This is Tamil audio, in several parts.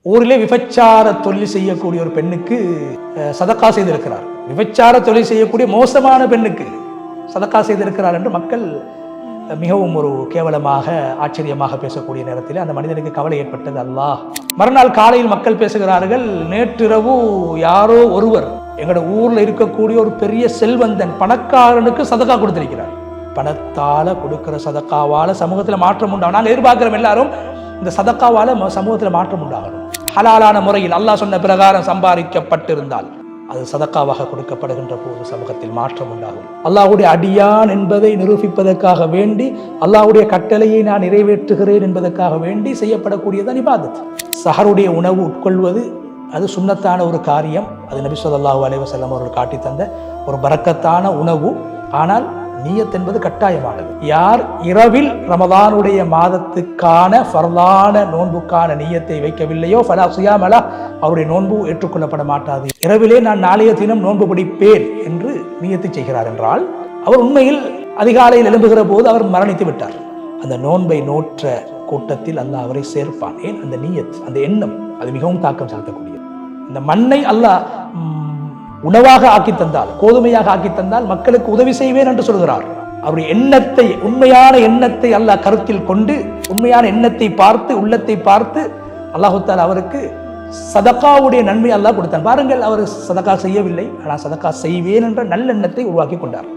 ஊரிலே விபச்சார தொழில் செய்யக்கூடிய ஒரு பெண்ணுக்கு சதக்கா செய்திருக்கிறார். விபச்சார தொழில் செய்யக்கூடிய மோசமான பெண்ணுக்கு சதக்கா செய்திருக்கிறார் என்று மக்கள் மிகவும் ஒரு கேவலமாக ஆச்சரியமாக பேசக்கூடிய நேரத்தில் அந்த மனிதனுக்கு கவலை ஏற்பட்டது. அல்லாஹ். மறுநாள் காலையில் மக்கள் பேசுகிறார்கள், நேற்றிரவு யாரோ ஒருவர் எங்களோட ஊர்ல இருக்கக்கூடிய ஒரு பெரிய செல்வந்தன் பணக்காரனுக்கு சதக்கா கொடுத்திருக்கிறார். பணத்தால கொடுக்கிற சதக்காவால சமூகத்துல மாற்றம் உண்டாகும். நாங்கள் எதிர்பார்க்கிறோம் எல்லாரும் இந்த சதக்காவால சமூகத்தில் மாற்றம் உண்டாகணும். ஹலாலான முறையில் அல்லாஹ் சொன்ன பிரகாரம் சம்பாதிக்கப்பட்டிருந்தால் அது சதக்காவாக கொடுக்கப்படுகின்ற போது சமூகத்தில் மாற்றம் உண்டாகும். அல்லாஹ்வுடைய அடியான் என்பதை நிரூபிப்பதற்காக வேண்டி, அல்லாஹ்வுடைய கட்டளையை நான் நிறைவேற்றுகிறேன் என்பதற்காக வேண்டி செய்யப்படக்கூடியதான் இபாதத். சஹருடைய உணவு உட்கொள்வது அது சுன்னத்தான ஒரு காரியம். அது நபி ஸல்லல்லாஹு அலைஹி வஸல்லம் அவர்கள் காட்டி தந்த ஒரு பரக்கத்தான உணவு. ஆனால் நியத் என்பது கட்டாயமானது. யார் இரவில் ரமதானுடைய மாதத்துக்கான ஃபர்லான நோன்புக்கான நியத்தை வைக்கவில்லையோ ஃபலா சியாம லஹ், அவருடைய நோன்பு ஏற்றுக்கொள்ளப்பட மாட்டாது. இரவிலே நான் நாளைய தினம் நோன்பு பிடிப்பேன் என்று நியத்து செய்கிறார் என்றால் அவர் உண்மையில் அதிகாலையில் எழும்புகிற போது அவர் மரணித்து விட்டார். அந்த நோன்பை நோற்ற கூட்டத்தில் அல்லாஹ் அவரை சேர்ப்பான். ஏன்? அந்த நியத், அந்த எண்ணம் அது மிகவும் தாக்கம் செலுத்தக்கூடியது. இந்த மண்ணை அல்லாஹ் உணவாக ஆக்கி தந்தால், கோதுமையாக ஆக்கி தந்தால் மக்களுக்கு உதவி செய்வேன் என்று சொல்கிறார். அவருடைய எண்ணத்தை, உண்மையான எண்ணத்தை அல்லாஹ் கருத்தில் கொண்டு, உண்மையான எண்ணத்தை பார்த்து, உள்ளத்தை பார்த்து அல்லாஹு தஆலா அவருக்கு சதக்காவுடைய நன்மை அல்லாஹ் கொடுத்தார். பாருங்கள், அவர் சதக்கா செய்யவில்லை, ஆனால் சதக்கா செய்வேன் என்ற நல்லெண்ணத்தை உருவாக்கி கொண்டார்.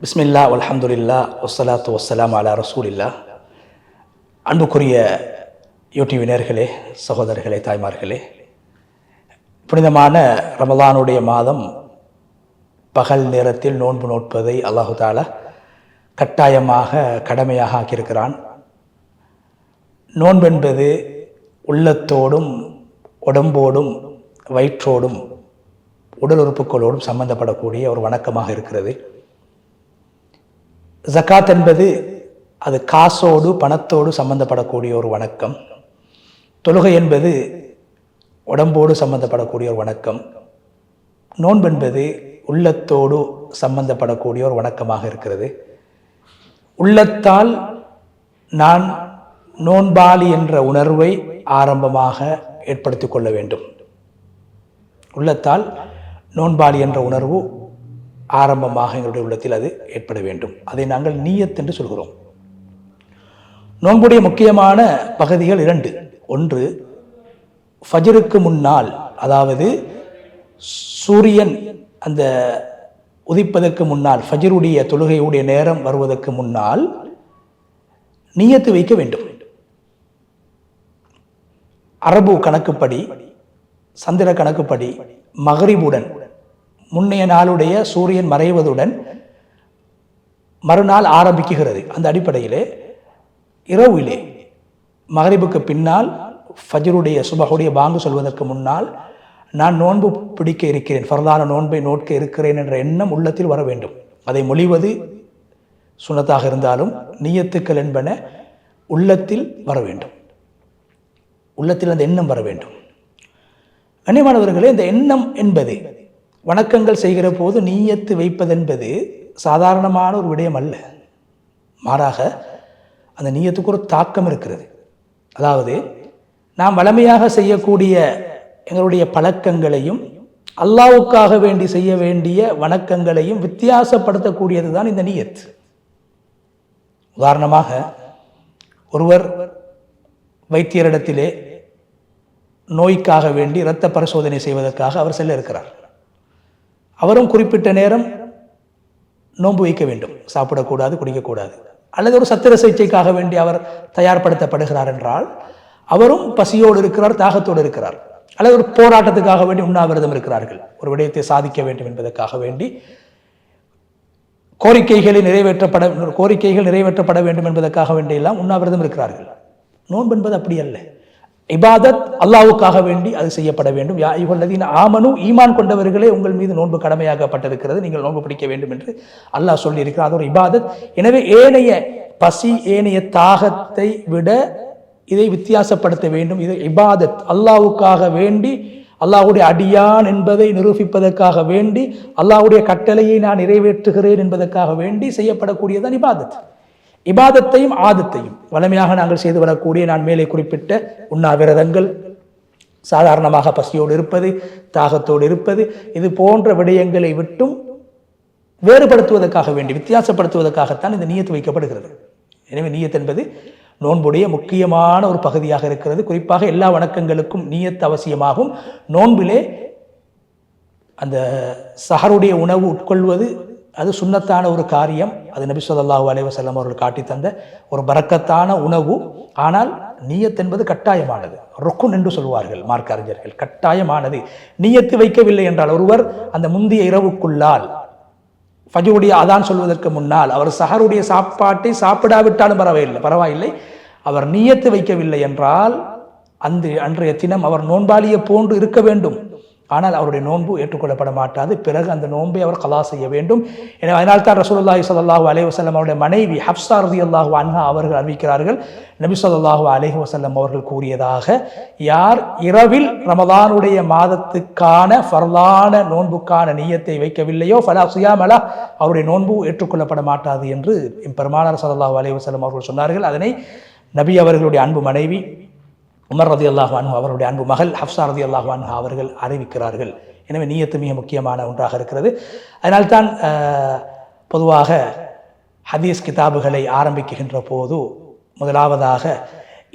பிஸ்மில்லா அல்ஹம்துலில்லா வஸ்ஸலாத்து வஸ்ஸலாம் அலா ரசூலில்லா. அன்புக்குரிய யூடிவி நேயர்களே, சகோதரர்களே, தாய்மார்களே, புனிதமான ரமலானுடைய மாதம் பகல் நேரத்தில் நோன்பு நோட்பதை அல்லாஹு தஆலா கட்டாயமாக கடமையாக ஆக்கியிருக்கிறான். நோன்பென்பது உள்ளத்தோடும் உடம்போடும் வயிற்றோடும் உடல் உறுப்புகளோடும் சம்பந்தப்படக்கூடிய ஒரு வணக்கமாக இருக்கிறது. ஜகாத் என்பது அது காசோடு பணத்தோடு சம்பந்தப்படக்கூடிய ஒரு வணக்கம். தொழுகை என்பது உடம்போடு சம்பந்தப்படக்கூடிய ஒரு வணக்கம். நோன்பென்பது உள்ளத்தோடு சம்பந்தப்படக்கூடிய ஒரு வணக்கமாக இருக்கிறது. உள்ளத்தால் நான் நோன்பாளி என்ற உணர்வை ஆரம்பமாக ஏற்படுத்திக் கொள்ள வேண்டும். உள்ளத்தால் நோன்பாளி என்ற உணர்வு ஆரம்பமாக எங்களுடைய உள்ளத்தில் அது ஏற்பட வேண்டும். அதை நாங்கள் நியத் என்று சொல்கிறோம். நோன்புடைய முக்கியமான பகுதிகள் இரண்டு. ஒன்று, ஃபஜ்ருக்கு முன்னால், அதாவது சூரியன் அந்த உதிப்பதற்கு முன்னால், ஃபஜ்ருடைய தொழுகையுடைய நேரம் வருவதற்கு முன்னால் நியத்து வைக்க வேண்டும். அரபு கணக்குப்படி, சந்திர கணக்குப்படி மக்ரிபுடன், முன்னைய நாளுடைய சூரியன் மறைவதுடன் மறுநாள் ஆரம்பிக்குகிறது. அந்த அடிப்படையிலே இரவிலே மக்ரிபுக்கு பின்னால் ஃபஜ்ருடைய சுபஹுடைய பாங்கு சொல்வதற்கு முன்னால் நான் நோன்பு பிடிக்க இருக்கிறேன், ஃபர்லான நோன்பை நோட்க இருக்கிறேன் என்ற எண்ணம் உள்ளத்தில் வர வேண்டும். அதை மொழிவது சுன்னத்தாக இருந்தாலும் நியத்துக்கள் என்பன உள்ளத்தில் வர வேண்டும். உள்ளத்தில் அந்த எண்ணம் வர வேண்டும். கண்ணியமானவர்களே, இந்த எண்ணம் என்பது வணக்கங்கள் செய்கிற போது நீயத்து வைப்பதென்பது சாதாரணமான ஒரு விடயம் அல்ல. மாறாக அந்த நீயத்துக்கு ஒரு தாக்கம் இருக்கிறது. அதாவது நாம் வளமையாக செய்யக்கூடிய எங்களுடைய பழக்கங்களையும் அல்லாஹ்வுக்காக வேண்டி செய்ய வேண்டிய வணக்கங்களையும் வித்தியாசப்படுத்தக்கூடியது தான் இந்த நீயத். உதாரணமாக, ஒருவர் வைத்தியரிடத்திலே நோய்க்காக வேண்டி இரத்த பரிசோதனை செய்வதற்காக அவர் செல்ல இருக்கிறார். அவரும் குறிப்பிட்ட நேரம் நோன்பு வைக்க வேண்டும், சாப்பிடக்கூடாது, குடிக்கக்கூடாது. அல்லது ஒரு சத்திர சிகிச்சைக்காக வேண்டி அவர் தயார்படுத்தப்படுகிறார் என்றால் அவரும் பசியோடு இருக்கிறார், தாகத்தோடு இருக்கிறார். அல்லது ஒரு போராட்டத்துக்காக வேண்டி உண்ணாவிரதம் இருக்கிறார்கள், ஒரு விடயத்தை சாதிக்க வேண்டும் என்பதற்காக வேண்டி கோரிக்கைகள் நிறைவேற்றப்பட வேண்டும் என்பதற்காக வேண்டியெல்லாம் உண்ணாவிரதம் இருக்கிறார்கள். நோன்பு என்பது அப்படி அல்ல. இபாதத் அல்லாஹ்வுக்காக வேண்டி அது செய்யப்பட வேண்டும். யா அய்யுஹல்லதீன ஆமனு, ஈமான் கொண்டவர்களே, உங்கள் மீது நோன்பு கடமையாக்கப்பட்டிருக்கிறது, நீங்கள் நோன்பு பிடிக்க வேண்டும் என்று அல்லாஹ் சொல்லி இருக்கிறார். அது ஒரு இபாதத். எனவே ஏனைய பசி, ஏனைய தாகத்தை விட இதை வித்தியாசப்படுத்த வேண்டும். இது இபாதத், அல்லாஹ்வுக்காக வேண்டி அல்லாஹ்வுடைய அடியான் என்பதை நிரூபிப்பதற்காக வேண்டி, அல்லாஹ்வுடைய கட்டளையை நான் நிறைவேற்றுகிறேன் என்பதற்காக வேண்டி செய்யப்படக்கூடியதான் இபாதத். இபாதத்தையும் ஆதத்தையும் வலிமையாக நாங்கள் செய்து வரக்கூடிய நான் மேலே குறிப்பிட்ட உண்ணாவிரதங்கள், சாதாரணமாக பசியோடு இருப்பது, தாகத்தோடு இருப்பது, இது போன்ற விடயங்களை விட்டும் வேறுபடுத்துவதற்காக வேண்டி, வித்தியாசப்படுத்துவதற்காகத்தான் இந்த நியத்து வைக்கப்படுகிறது. எனவே நியத் என்பது நோன்புடைய முக்கியமான ஒரு பகுதியாக இருக்கிறது. குறிப்பாக எல்லா வணக்கங்களுக்கும் நியத் அவசியமாகும். நோன்பிலே அந்த சஹருடைய உணவு உட்கொள்வது அது சுன்னத்தான ஒரு காரியம். அது நபி ஸல்லல்லாஹு அலைஹி வஸல்லம் அவர்கள் காட்டி தந்த ஒரு பரக்கத்தான உணவு. ஆனால் நியத் என்பது கட்டாயமானது, ருக்குன் என்று சொல்வார்கள் மார்க்க அறிஞர்கள். கட்டாயமானது. நியத்து வைக்கவில்லை என்றால், ஒருவர் அந்த முந்தைய இரவுக்குள்ளால் ஃபஜ்ருடைய அதான் சொல்வதற்கு முன்னால் அவர் சஹருடைய சாப்பாட்டை சாப்பிடாவிட்டாலும் பரவாயில்லை, அவர் நியத்து வைக்கவில்லை என்றால் அன்றைய தினம் அவர் நோன்பாளியை போன்று இருக்க வேண்டும். ஆனால் அவருடைய நோன்பு ஏற்றுக்கொள்ளப்பட மாட்டாது. பிறகு அந்த நோன்பை அவர் கலா செய்ய வேண்டும். எனவே அதனால்தான் ரசூலுல்லாஹி ஸல்லல்லாஹு அலைஹி வஸல்லம் அவருடைய மனைவி ஹப்ஸா ரலியல்லாஹு அன்ஹா அவர்கள் அறிவிக்கிறார்கள், நபி ஸல்லல்லாஹு அலைஹி வஸல்லம் அவர்கள் கூறியதாக, யார் இரவில் ரமதானுடைய மாதத்துக்கான ஃபர்லான நோன்புக்கான நியத்தை வைக்கவில்லையோ ஃபலா ஸியாம லஹ், அவருடைய நோன்பு ஏற்றுக்கொள்ளப்பட மாட்டாது என்று பெருமானார் ஸல்லல்லாஹு அலைஹி வஸல்லம் அவர்கள் சொன்னார்கள். அதனை நபி அவர்களுடைய அன்பு மனைவி உமர் ரலியல்லாஹு அன்ஹு அவருடைய அன்பு மகள் ஹப்ஸா ரலியல்லாஹு அன்ஹா அவர்கள் அறிவிக்கிறார்கள். எனவே நியத்து மிக முக்கியமான ஒன்றாக இருக்கிறது. அதனால்தான் பொதுவாக ஹதீஸ் கிதாபுகளை ஆரம்பிக்கின்ற போது முதலாவதாக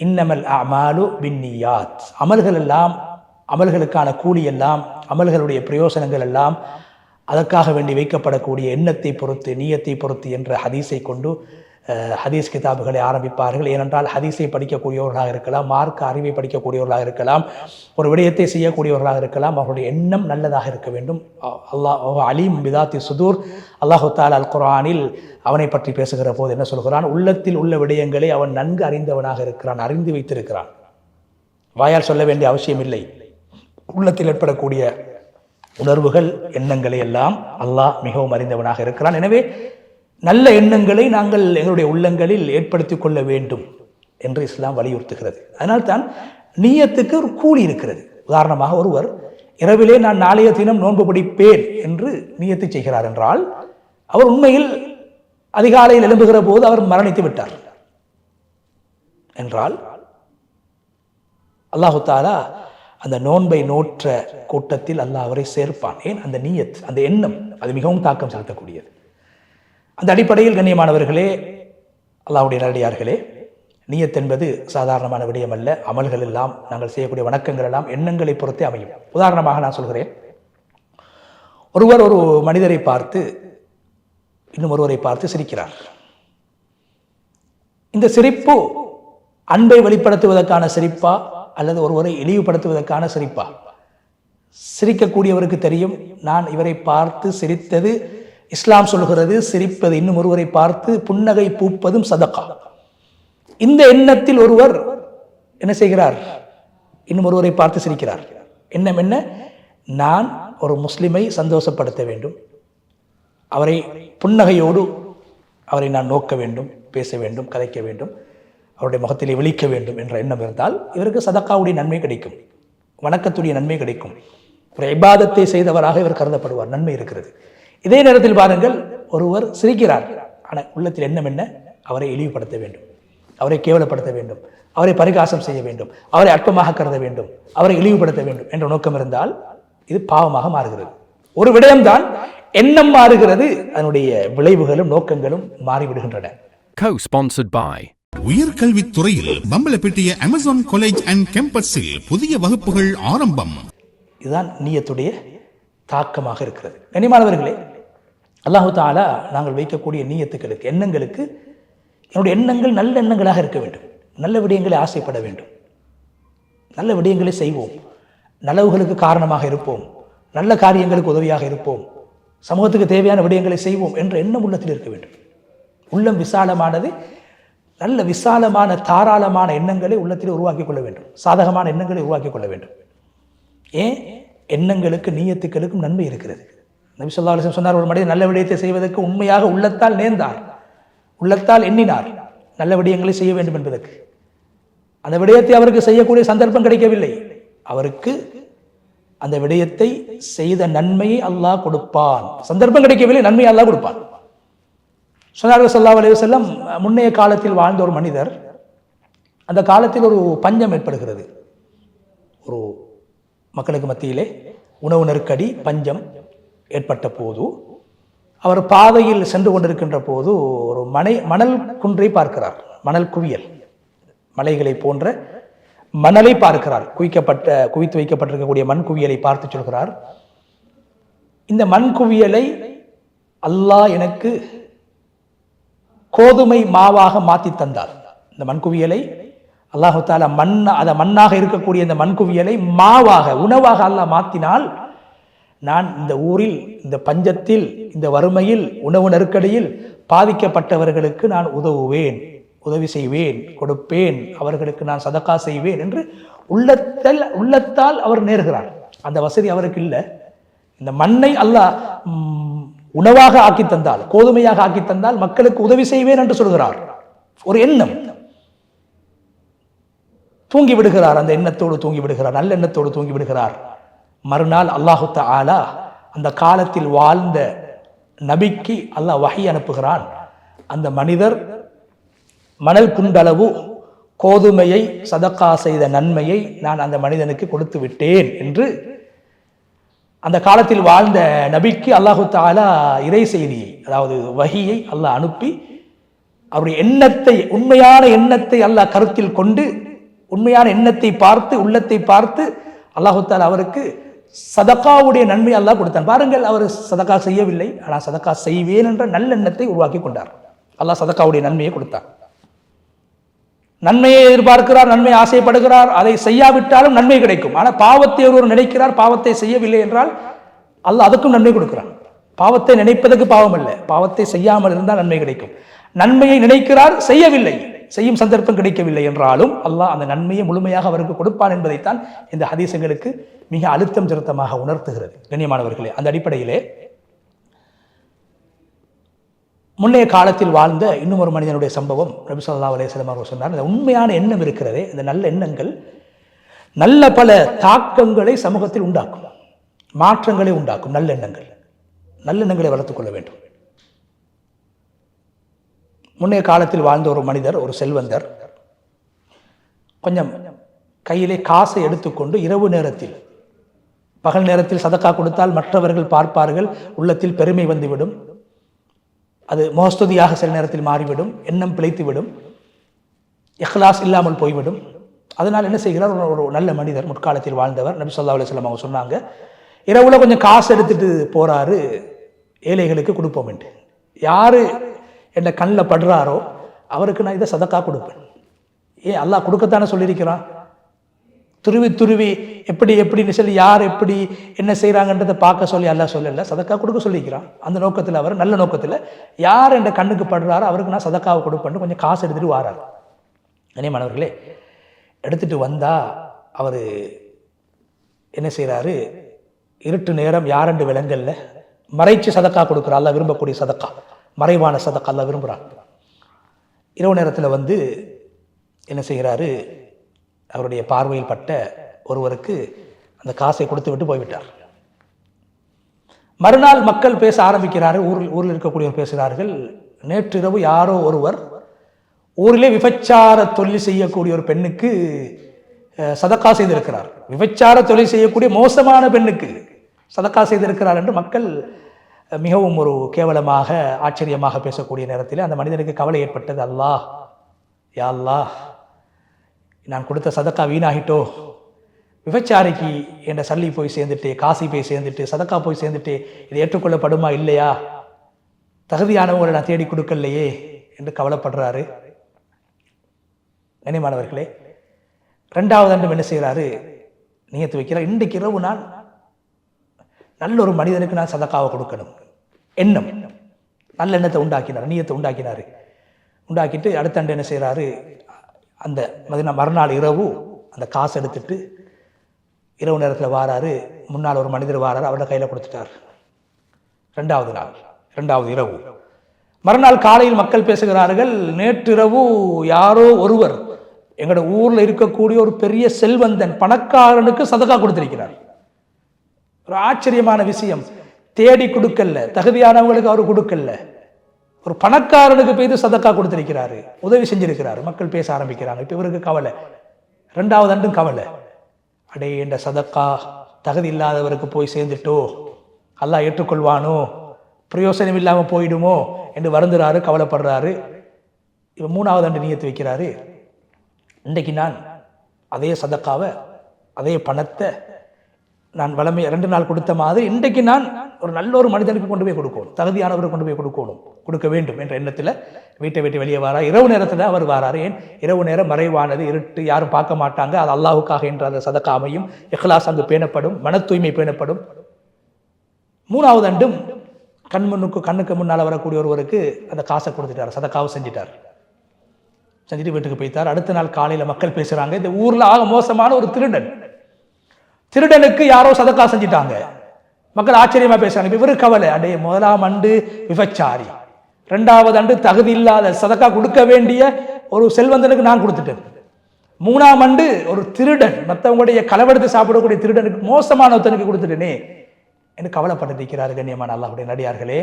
இன்னமல் அமாலு பின்னியாத், அமல்கள் எல்லாம், அமல்களுக்கான கூலி எல்லாம், அமல்களுடைய பிரயோசனங்கள் எல்லாம் அதற்காக வேண்டி வைக்கப்படக்கூடிய எண்ணத்தை பொறுத்து, நியத்தை பொறுத்து என்ற ஹதீஸை கொண்டு ஹதீஸ் கிதாபுகளை ஆரம்பிப்பார்கள். ஏனென்றால் ஹதீஸை படிக்கக்கூடியவர்களாக இருக்கலாம், மார்க்க அறிவை படிக்கக்கூடியவர்களாக இருக்கலாம், ஒரு விடயத்தை செய்யக்கூடியவர்களாக இருக்கலாம். அவருடைய எண்ணம் நல்லதாக இருக்க வேண்டும். அல்லாஹ் அலீம் பிதாத்தி சுதூர், அல்லாஹு தஆலா அல் குர்ஆனில் அவனை பற்றி பேசுகிற போது என்ன சொல்கிறான்? உள்ளத்தில் உள்ள விடயங்களை அவன் நன்கு அறிந்தவனாக இருக்கிறான், அறிந்து வைத்திருக்கிறான். வாயால் சொல்ல வேண்டிய அவசியம் இல்லை. உள்ளத்தில் ஏற்படக்கூடிய உணர்வுகள், எண்ணங்களை எல்லாம் அல்லாஹ் மிகவும் அறிந்தவனாக இருக்கிறான். எனவே நல்ல எண்ணங்களை நாங்கள் எங்களுடைய உள்ளங்களில் ஏற்படுத்திக் கொள்ள வேண்டும் என்று இஸ்லாம் வலியுறுத்துகிறது. அதனால்தான் நியத்துக்கு ஒரு கூலி இருக்கிறது. உதாரணமாக ஒருவர் இரவிலே நான் நாளைய தினம் நோன்பு பிடிப்பேன் என்று நியத்து செய்கிறார் என்றால், அவர் உண்மையில் அதிகாலையில் எழும்புகிற போது அவர் மரணித்து விட்டார் என்றால், அல்லாஹு தஆலா அந்த நோன்பை நோற்ற கூட்டத்தில் அல்லாஹ் அவரை சேர்ப்பான். ஏன்? அந்த நியத், அந்த எண்ணம், அது மிகவும் தாக்கம் செலுத்தக்கூடியது. அந்த அடிப்படையில் கண்ணியமானவர்களே, அல்லாஹ்வுடைய நல்லடியார்களே, நியத் என்பது சாதாரணமான விடயம் அல்ல. அமல்கள் எல்லாம், நாங்கள் செய்யக்கூடிய வணக்கங்கள் எல்லாம் எண்ணங்களை பொறுத்தே அமையும். உதாரணமாக நான் சொல்கிறேன், ஒருவர் ஒரு மனிதரை பார்த்து இன்னும் ஒருவரை பார்த்து சிரிக்கிறார். இந்த சிரிப்பு அன்பை வெளிப்படுத்துவதற்கான சிரிப்பா அல்லது ஒருவரை இழிவுபடுத்துவதற்கான சிரிப்பா? சிரிக்கக்கூடியவருக்கு தெரியும், நான் இவரை பார்த்து சிரித்தது, இஸ்லாம் சொல்கிறது சிரிப்பது, இன்னும் ஒருவரை பார்த்து புன்னகை பூப்பதும் சதகா. இந்த எண்ணத்தில் ஒருவர் என்ன செய்கிறார்? இன்னும் ஒருவரை பார்த்து சிரிக்கிறார். எண்ணம் என்ன? நான் ஒரு முஸ்லிமை சந்தோஷப்படுத்த வேண்டும், அவரை புன்னகையோடு அவரை நான் நோக்க வேண்டும், பேச வேண்டும், கதைக்க வேண்டும், அவருடைய முகத்திலே விழிக்க வேண்டும் என்ற எண்ணம் இருந்தால் இவருக்கு சதக்காவுடைய நன்மை கிடைக்கும், வணக்கத்துடைய நன்மை கிடைக்கும், ஒரு இபாதத்தை செய்தவராக இவர் கருதப்படுவார், நன்மை இருக்கிறது. இதே நேரத்தில் பாருங்கள், ஒருவர் சிரிக்கிறார், ஆனால் உள்ளத்தில் எண்ணம் என்ன? அவரை இழிவுபடுத்த வேண்டும், அவரை கேவலப்படுத்த வேண்டும், அவரை பரிகாசம் செய்ய வேண்டும், அவரை அற்பமாக கருத வேண்டும், அவரை இழிவுபடுத்த வேண்டும் என்ற நோக்கம் இருந்தால் இது பாவமாக மாறுகிறது. ஒரு விடயம்தான், எண்ணம் மாறுகிறது, அதனுடைய விளைவுகளும் நோக்கங்களும் மாறிவிடுகின்றன. Co-sponsored by உயர்கல்வித்துறையில் பம்பலப்பட்டிய அமேசான் காலேஜ் அண்ட் கேம்பஸில் புதிய வகுப்புகள் ஆரம்பம். இதுதான் நியத்துடைய தாக்கமாக இருக்கிறது. கண்ணியமானவர்களே, அல்லாஹு தஆலா நாங்கள் வைக்கக்கூடிய நியத்துக்களுக்கு, எண்ணங்களுக்கு, என்னுடைய எண்ணங்கள் நல்ல எண்ணங்களாக இருக்க வேண்டும், நல்ல விடயங்களை ஆசைப்பட வேண்டும், நல்ல விடயங்களை செய்வோம், நலவுகளுக்கு காரணமாக இருப்போம், நல்ல காரியங்களுக்கு உதவியாக இருப்போம், சமூகத்துக்கு தேவையான விடயங்களை செய்வோம் என்ற எண்ணம் உள்ளத்தில் இருக்க வேண்டும். உள்ளம் விசாலமானது, நல்ல விசாலமான தாராளமான எண்ணங்களை உள்ளத்தில் உருவாக்கி கொள்ள வேண்டும், சாதகமான எண்ணங்களை உருவாக்கி கொள்ள வேண்டும். ஏன்? எண்ணங்களுக்கு, நியத்துக்களுக்கும் நன்மை இருக்கிறது. நபி ஸல்லல்லாஹு அலைஹி வஸல்லம் சொன்னார், ஒரு மனிதன் நல்ல விடயத்தை செய்வதற்கு உண்மையாக உள்ளத்தால் நேர்ந்தார், உள்ளத்தால் எண்ணினார் நல்ல விடயங்களை செய்ய வேண்டும் என்பதற்கு. அந்த விடயத்தை அவருக்கு செய்யக்கூடிய சந்தர்ப்பம் கிடைக்கவில்லை, அவருக்கு அந்த விடயத்தை செய்த நன்மையை அல்லாஹ் கொடுப்பான். சந்தர்ப்பம் கிடைக்கவில்லை, நன்மையை அல்லாஹ் கொடுப்பான். சொன்னார்கள் ஸல்லல்லாஹு அலைஹி வஸல்லம், முன்னைய காலத்தில் வாழ்ந்த ஒரு மனிதர், அந்த காலத்தில் ஒரு பஞ்சம் ஏற்படுகிறது. ஒரு மக்களுக்கு மத்தியிலே உணவு நெருக்கடி, பஞ்சம் ஏற்பட்ட போது அவர் பாதையில் சென்று கொண்டிருக்கின்ற போது ஒரு மணல் குன்றை பார்க்கிறார். மணல் குவியல், மலைகளை போன்ற மணலை பார்க்கிறார். குவித்து வைக்கப்பட்டிருக்கக்கூடிய மண் குவியலை பார்த்து சொல்கிறார், இந்த மண் குவியலை அல்லாஹ் எனக்கு கோதுமை மாவாக மாற்றி தந்தார். இந்த மண் குவியலை அல்லாஹு தாலா மண்ணாக இருக்கக்கூடிய இந்த மண் குவியலை மாவாக, உணவாக அல்லாஹ் மாற்றினால் நான் இந்த ஊரில், இந்த பஞ்சத்தில், இந்த வறுமையில், உணவு நெருக்கடியில் பாதிக்கப்பட்டவர்களுக்கு நான் உதவி செய்வேன், கொடுப்பேன், அவர்களுக்கு நான் சதக்கா செய்வேன் என்று உள்ளத்தால் அவர் நேர்கிறார். அந்த வசதி அவருக்கு இல்லை. இந்த மண்ணை அல்லாஹ் உணவாக ஆக்கி தந்தால், கோதுமையாக ஆக்கி தந்தால் மக்களுக்கு உதவி செய்வேன் என்று சொல்கிறார். ஒரு எண்ணம். தூங்கி விடுகிறார், அந்த எண்ணத்தோடு தூங்கி விடுகிறார், நல்ல எண்ணத்தோடு தூங்கி விடுகிறார். மறுநாள் அல்லாஹு தஆலா அந்த காலத்தில் வாழ்ந்த நபிக்கு அல்லாஹ் வஹி அனுப்புகிறான். அந்த மனிதர் மணல் குண்டளவு கோதுமையை சதக்கா செய்த நன்மையை நான் அந்த மனிதனுக்கு கொடுத்து விட்டேன் என்று அந்த காலத்தில் வாழ்ந்த நபிக்கு அல்லாஹு தஆலா இறை செய்தியை, அதாவது வஹியை அல்லாஹ் அனுப்பி அவருடைய எண்ணத்தை, உண்மையான எண்ணத்தை அல்லாஹ் கருத்தில் கொண்டு, உண்மையான எண்ணத்தை பார்த்து, உள்ளத்தை பார்த்து அல்லாஹு தஆலா அவருக்கு சதக்காவுடைய நன்மை அல்லாஹ் கொடுத்தான். பாருங்கள், அவர் சதக்கா செய்யவில்லை, ஆனால் சதக்கா செய்வேன் என்ற நல்லெண்ணத்தை உருவாக்கி கொண்டார். அல்லாஹ் சதக்காவுடைய நன்மையை கொடுத்தார். நன்மையை எதிர்பார்க்கிறார், நன்மை ஆசைப்படுகிறார், அதை செய்யாவிட்டாலும் நன்மை கிடைக்கும். ஆனால் பாவத்தை ஒருவர் நினைக்கிறார், பாவத்தை செய்யவில்லை என்றால் அல்லாஹ் அதுக்கும் நன்மை கொடுக்கிறான். பாவத்தை நினைப்பதற்கு பாவம் அல்ல, பாவத்தை செய்யாமல் இருந்தால் நன்மை கிடைக்கும். நன்மையை நினைக்கிறார், செய்யவில்லை, செய்யும் சந்தர்ப்பம் கிடைக்கவில்லை என்றாலும் அல்லாஹ் அந்த நன்மையை முழுமையாக அவருக்கு கொடுப்பான் என்பதைத்தான் இந்த ஹதீஸுகளுக்கு மிக அழுத்தம் திருத்தமாக உணர்த்துகிறது. கண்ணியமானவர்களே, அந்த அடிப்படையிலே முன்னைய காலத்தில் வாழ்ந்த இன்னும் ஒரு மனிதனுடைய சம்பவம் நபி ஸல்லல்லாஹு அலைஹி வஸல்லம் அவர்கள் சொன்னார். இந்த உண்மையான எண்ணம் இருக்கிறதே, இந்த நல்ல எண்ணங்கள் நல்ல பல தாக்கங்களை சமூகத்தில் உண்டாக்கும், மாற்றங்களை உண்டாக்கும். நல்லெண்ணங்களை வளர்த்துக் கொள்ள வேண்டும். முன்னைய காலத்தில் வாழ்ந்த ஒரு மனிதர், ஒரு செல்வந்தர், கொஞ்சம் கையிலே காசை எடுத்துக்கொண்டு இரவு நேரத்தில், பகல் நேரத்தில் சதக்கா கொடுத்தால் மற்றவர்கள் பார்ப்பார்கள், உள்ளத்தில் பெருமை வந்துவிடும், அது மோஸ்துதியாக சில நேரத்தில் மாறிவிடும், எண்ணம் பிழைத்துவிடும், இஹ்லாஸ் இல்லாமல் போய்விடும். அதனால் என்ன செய்கிறார், ஒரு நல்ல மனிதர், முற்காலத்தில் வாழ்ந்தவர், நபி ஸல்லல்லாஹு அலைஹி வஸல்லம் அவங்க சொன்னாங்க, இரவுல கொஞ்சம் காசு எடுத்துட்டு போறாரு, ஏழைகளுக்கு கொடுப்போம் என்று. யாரு என்ன கண்ணில் படுறாரோ அவருக்கு நான் இதை சதக்கா கொடுப்பேன். அல்லாஹ் கொடுக்கத்தானே சொல்லியிருக்கிறான். துருவி எப்படின்னு சொல்லி யார் எப்படி என்ன செய்கிறாங்கன்றதை பார்க்க சொல்லி அல்லாஹ் சொல்லல, சதக்கா கொடுக்க சொல்லியிருக்கிறான். அந்த நோக்கத்தில் அவர், நல்ல நோக்கத்தில், யார் என்ற கண்ணுக்கு படுறாரோ அவருக்கு நான் சதக்காவை கொடுப்பேன்னு கொஞ்சம் காசு எடுத்துகிட்டு வாரார். கண்ணியமானவர்களே, எடுத்துகிட்டு வந்தால் அவர் என்ன செய்கிறாரு, இருட்டு நேரம் யாரென்று விலங்கல்ல, மறைச்சு சதக்கா கொடுக்குறா. அல்லாஹ் விரும்பக்கூடிய சதக்கா, மறைவான சதக்கா அல்லாஹ் விரும்புகிறான். இரவு நேரத்தில் வந்து என்ன செய்கிறாரு, அவருடைய பார்வையில் பட்ட ஒருவருக்கு அந்த காசை கொடுத்து விட்டு போய்விட்டார். மறுநாள் மக்கள் பேச ஆரம்பிக்கிறார்கள், ஊரில் இருக்கக்கூடியவர் பேசுகிறார்கள், நேற்றிரவு யாரோ ஒருவர் ஊரிலே விபச்சார தொழில் செய்யக்கூடிய ஒரு பெண்ணுக்கு சதக்கா செய்திருக்கிறார். விபச்சார தொழில் செய்யக்கூடிய மோசமான பெண்ணுக்கு சதக்கா செய்திருக்கிறார் என்று மக்கள் மிகவும் ஒரு கேவலமாக, ஆச்சரியமாக பேசக்கூடிய நேரத்தில் அந்த மனிதனுக்கு கவலை ஏற்பட்டது. அல்லாஹ், யா அல்லாஹ், நான் கொடுத்த சதக்கா வீணாகிட்டோ, விபச்சாரிக்கு என்ற சல்லி போய் சேர்ந்துட்டு, காசி போய் சேர்ந்துட்டு, சதக்கா போய் சேர்ந்துட்டு, இது ஏற்றுக்கொள்ளப்படுமா இல்லையா, தகுதியானவங்களை நான் தேடி கொடுக்கலையே என்று கவலைப்படுறாரு. கண்ணியமானவர்களே, ரெண்டாவது அன்றும் என்ன செய்கிறாரு, நியத்து வைக்கிறார், இன்றைக்கு இரவு நான் நல்ல ஒரு மனிதனுக்கு நான் சதக்காவை கொடுக்கணும். எண்ணம், நல்ல எண்ணத்தை உண்டாக்கினார், நியத்தை உண்டாக்கினார். உண்டாக்கிட்டு அடுத்த அன்று என்ன செய்கிறாரு, அந்த மறுநாள் இரவு அந்த காசு எடுத்துட்டு இரவு நேரத்தில் வாராரு. முன்னால் ஒரு மனிதர் வாராரு, அவரோட கையில் கொடுத்துட்டார். ரெண்டாவது இரவு. மறுநாள் காலையில் மக்கள் பேசுகிறார்கள், நேற்றிரவு யாரோ ஒருவர் எங்களோட ஊரில் இருக்கக்கூடிய ஒரு பெரிய செல்வந்தன், பணக்காரனுக்கு சதக்கா கொடுத்திருக்கிறார். ஒரு ஆச்சரியமான விஷயம், தேடி கொடுக்கல, தகுதியானவங்களுக்கு அவர் கொடுக்கல, ஒரு பணக்காரனுக்கு போய் சதக்கா கொடுத்திருக்கிறாரு, உதவி செஞ்சிருக்கிறாரு. மக்கள் பேச ஆரம்பிக்கிறாங்க. இப்ப இவருக்கு கவலை, 2வது ஆண்டும் கவலை, அடே என்ற சதக்கா தகுதி இல்லாதவருக்கு போய் சேர்ந்துட்டோ, அல்லாஹ் ஏற்றுக்கொள்வானோ, பிரயோசனம் இல்லாமல் போயிடுமோ என்று வருந்துறாரு, கவலைப்படுறாரு. இவன் 3வது ஆண்டு நியத்து வைக்கிறாரு, இன்றைக்கு நான் அதே சதக்காவை, அதே பணத்தை நான் வளமை 2 நாள் கொடுத்த மாதிரி இன்றைக்கு நான் ஒரு நல்ல ஒரு மனிதனுக்கு கொண்டு போய் கொடுக்கணும், தகுதியானவருக்கு கொண்டு போய் கொடுக்க வேண்டும் என்ற எண்ணத்தில் வீட்டை விட்டு வெளியே வாரா. இரவு நேரத்தில் அவர் வாராரு. ஏன்? இரவு நேரம் மறைவானது, இருட்டு, யாரும் பார்க்க மாட்டாங்க, அது அல்லாஹுக்காக என்ற அந்த சதக்கா அமையும், இஹ்லாஸ் அங்கு பேணப்படும், மன தூய்மை பேணப்படும். 3வது ஆண்டும் கண்ணுக்கு முன்னால் வரக்கூடிய ஒருவருக்கு அந்த காசை கொடுத்துட்டார், சதக்காவை செஞ்சிட்டார். செஞ்சுட்டு வீட்டுக்கு போய்த்தார். அடுத்த நாள் காலையில் மக்கள் பேசுகிறாங்க, இந்த ஊரில் ஆக மோசமான ஒரு திருடனுக்கு யாரோ சதக்கா செஞ்சிட்டாங்க. மக்கள் ஆச்சரியமா பேசுறாங்க. இவரு கவலை, அடே 1ஆம் ஆண்டு விபச்சாரி, 2வது ஆண்டு தகுதி இல்லாத, சதக்கா கொடுக்க வேண்டிய ஒரு செல்வந்தனுக்கு நான் கொடுத்துட்டேன், 3ஆம் ஆண்டு ஒரு திருடன், மற்றவங்களுடைய களவெடுத்து சாப்பிடக்கூடிய திருடனுக்கு, மோசமான ஒருத்தனுக்கு கொடுத்துட்டேனே என்று கவலைப்பட்டு இருக்கிறார். கண்ணியமான அல்லாஹ்வுடைய நடிகார்களே,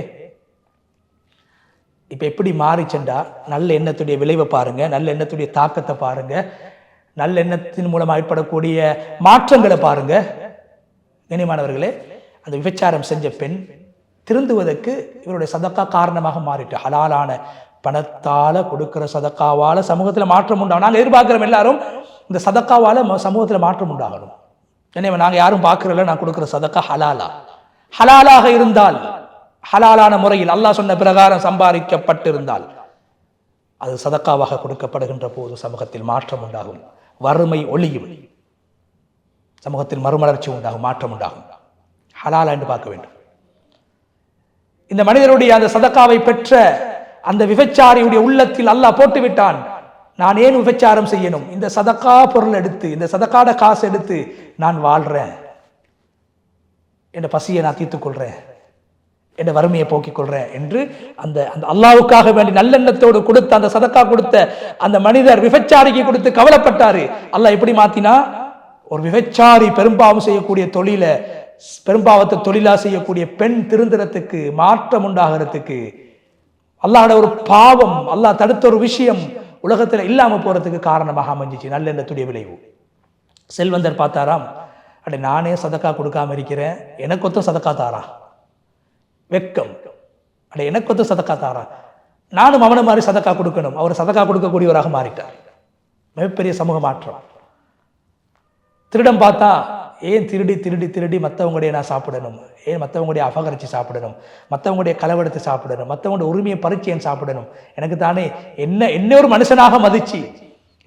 இப்ப எப்படி மாறிச்சென்றா, நல்ல எண்ணத்துடைய விளைவை பாருங்க, நல்ல எண்ணத்துடைய தாக்கத்தை பாருங்க, நல்ல எண்ணத்தின் மூலம் ஏற்படக்கூடிய மாற்றங்களை பாருங்க. கண்ணியமானவர்களே, அந்த விபச்சாரம் செஞ்ச பெண் திருந்துவதற்கு இவருடைய சதக்கா காரணமாக மாறிட்டு, ஹலாலான பணத்தால கொடுக்கிற சதக்காவால சமூகத்தில் மாற்றம் உண்டாகும். நாங்கள் எதிர்பார்க்கிறோம் எல்லாரும் இந்த சதக்காவால சமூகத்தில் மாற்றம் உண்டாகணும். எனவே நாங்கள் யாரும் பார்க்கறதில்ல, நான் கொடுக்கிற சதக்கா ஹலாலாக இருந்தால், ஹலாலான முறையில் அல்லாஹ் சொன்ன பிரகாரம் சம்பாதிக்கப்பட்டிருந்தால் அது சதக்காவாக கொடுக்கப்படுகின்ற போது சமூகத்தில் மாற்றம் உண்டாகும், வறுமை ஒளியும், சமூகத்தில் மறுமலர்ச்சி உண்டாகும், மாற்றம் உண்டாகும். ஹலாலா என்று பார்க்க வேண்டும். இந்த மனிதனுடைய அந்த சதக்காவை பெற்ற அந்த விபச்சாரியுடைய உள்ளத்தில் அல்லாஹ் போட்டு விட்டான், நான் ஏன் விபச்சாரம் செய்யணும், இந்த சதக்கா பொருள் எடுத்து, இந்த சதக்காட காசு எடுத்து நான் வாழ்றேன், என் பசியை நான் தீர்த்துக் கொள்றேன், என் வறுமையை போக்கிக் கொள்றேன் என்று அந்த அல்லாஹ்வுக்காக வேண்டி நல்லெண்ணத்தோடு கொடுத்த அந்த சதக்கா கொடுத்த அந்த மனிதர் விபச்சாரிக்கு கொடுத்து கவலைப்பட்டாரு. அல்லாஹ் எப்படி மாத்தினா, ஒரு விபச்சாரி பெரும்பாவம் செய்யக்கூடிய பெரும்பாவத்தை தொழிலா செய்யக்கூடிய பெண் திருந்திரத்துக்கு, மாற்றம் உண்டாகிறதுக்கு, அல்லாஹ்வோட ஒரு பாவம், அல்லாஹ் தடுத்த ஒரு விஷயம் உலகத்துல இல்லாம போறதுக்கு காரணமாக அமைஞ்சிச்சு நல்லெண்ணத்துடைய விளைவு. செல்வந்தர் பார்த்தாராம், அடே நானே சதக்கா கொடுக்காம இருக்கிறேன், எனக்கு ஒருத்தன் சதக்கா தாரா, வெக்கம், அட எனக்கு வந்து சதக்கா தாரா, நானும் அவனை மாதிரி சதக்கா கொடுக்கணும். அவர் சதக்கா கொடுக்கக்கூடியவராக மாறிட்டார். மிகப்பெரிய சமூக மாற்றம். திருடம் பார்த்தா, ஏன் திருடி மற்றவங்களுடைய நான் சாப்பிடணும், ஏன் மற்றவங்களுடைய அபகரித்து சாப்பிடணும், மற்றவங்களுடைய களவெடுத்து சாப்பிடணும், மற்றவங்களுடைய உரிமையை பறிச்சு ஏன் சாப்பிடணும், எனக்கு தானே என்ன ஒரு மனுஷனாக மதிச்சு,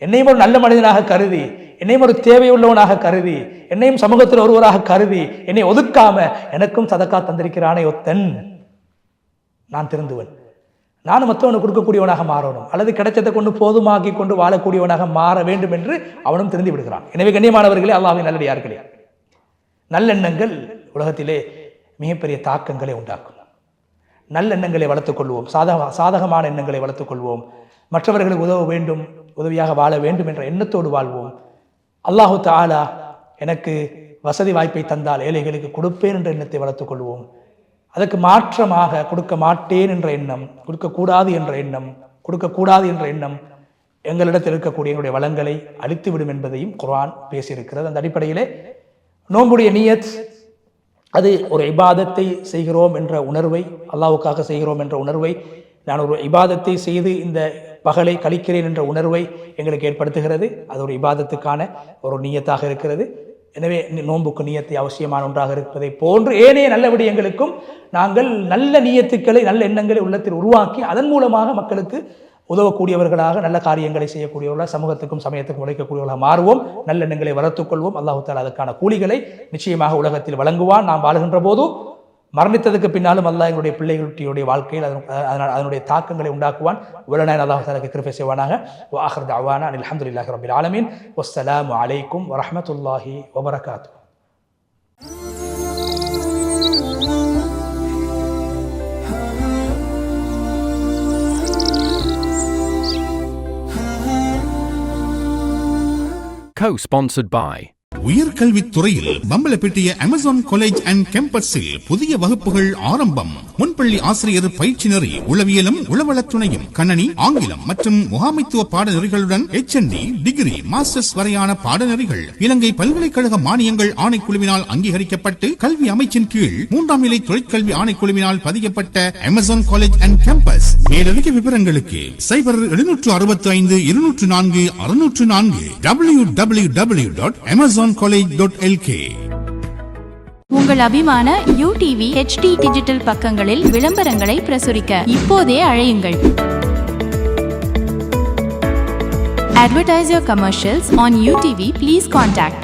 என்னையும் ஒரு நல்ல மனிதனாக கருதி, என்னையும் ஒரு தேவையுள்ளவனாக கருதி, என்னையும் சமூகத்தில் ஒருவராக கருதி என்னை ஒதுக்காம எனக்கும் சதக்கா தந்திருக்கிறானே ஒத்தன், நான் திருந்துவன், நானும் மற்றவனுக்கு கொடுக்கக்கூடியவனாக மாறணும், அல்லது கிடைச்சதை கொண்டு போதுமாக்கி கொண்டு வாழக்கூடியவனாக மாற வேண்டும் என்று அவனும் திருந்தி விடுகிறான். எனவே கண்ணியமானவர்களே, அல்லாஹ்வின் நல்லடியார்களே, நல்லெண்ணங்கள் உலகத்திலே மிகப்பெரிய தாக்கங்களை உண்டாக்கும். நல்லெண்ணங்களை வளர்த்துக் கொள்வோம், சாதகமான எண்ணங்களை வளர்த்துக் கொள்வோம், மற்றவர்களுக்கு உதவ வேண்டும், உதவியாக வாழ வேண்டும் என்ற எண்ணத்தோடு வாழ்வோம். அல்லாஹு தஆலா எனக்கு வசதி வாய்ப்பை தந்தால் ஏழைகளுக்கு கொடுப்பேன் என்ற எண்ணத்தை வளர்த்துக் கொள்வோம். அதற்கு மாற்றமாக கொடுக்க மாட்டேன் என்ற எண்ணம், கொடுக்கக்கூடாது என்ற எண்ணம் எங்களிடத்தில் இருக்கக்கூடிய எங்களுடைய வளங்களை அழித்துவிடும் என்பதையும் குர்ஆன் பேசியிருக்கிறது. அந்த அடிப்படையிலே நோன்புடைய நியத், அது ஒரு இபாதத்தை செய்கிறோம் என்ற உணர்வை, அல்லாஹ்வுக்காக செய்கிறோம் என்ற உணர்வை, நான் ஒரு இபாதத்தை செய்து இந்த பகலை கழிக்கிறேன் என்ற உணர்வை எங்களுக்கு ஏற்படுத்துகிறது. அது ஒரு இபாதத்துக்கான ஒரு நியத்தாக இருக்கிறது. எனவே நோன்புக்கு நியத்தை அவசியமான ஒன்றாக இருப்பதை போன்று ஏனைய நல்ல விடயங்களுக்கும் நாங்கள் நல்ல நியத்துக்களை, நல்ல எண்ணங்களை உள்ளத்தில் உருவாக்கி அதன் மூலமாக மக்களுக்கு உதவக்கூடியவர்களாக, நல்ல காரியங்களை செய்யக்கூடியவர்களாக, சமூகத்துக்கும் சமயத்துக்கும் உழைக்கக்கூடியவர்களாக மாறுவோம். நல்ல எண்ணங்களை வளர்த்துக் கொள்வோம். அல்லாஹ் தஆலா அதற்கான கூலிகளை நிச்சயமாக உலகத்தில் வழங்குவான். நாம் வாழுகின்ற போது, மரணித்ததுக்கு பின்னாலும் அல்லாஹ் எங்களுடைய பிள்ளைகளுடைய வாழ்க்கையில் அதனுடைய தாக்கங்களை உண்டாக்குவான். வல்லநாயன் அல்லாஹ் தஆலாவுக்கு கிருபை செய்வானாக. வ ஆகிரு தஅவானா அல்ஹம்துலில்லாஹி ரப்பில் ஆலமீன். வஸ்ஸலாமு அலைக்கும் வரஹ்மத்துல்லாஹி வபரகாத்துஹு. Co-sponsored by உயர்கல்வித்துறையில் பம்பலப்பிட்டிய அமேசான் காலேஜ் அண்ட் கேம்பஸில் புதிய வகுப்புகள் ஆரம்பம். முன்பள்ளி ஆசிரியர் பயிற்சி நெறி, உளவியலும் உளவளத்துணையும், கணனி, ஆங்கிலம் மற்றும் முகாமைத்துவ பாடநெறிகளுடன் HND, டிகிரி, மாஸ்டர்ஸ் வரையான பாடநெறிகள் இலங்கை பல்கலைக்கழக மானியங்கள் ஆணைக்குழுவினால் அங்கீகரிக்கப்பட்டு கல்வி அமைச்சின் கீழ் 3ஆம் நிலை தொழிற்கல்வி ஆணைக்குழுவினால் பதியப்பட்ட அமேசான் காலேஜ் அண்ட் கேம்பஸ். மேலதிக விவரங்களுக்கு 0765 204 604 www.amazoncollege.lk. உங்கள் அபிமான UTV HD டிஜிட்டல் பக்கங்களில் விளம்பரங்களை பிரசுரிக்க இப்போதே அழையுங்கள். Advertise your commercials on UTV. Please contact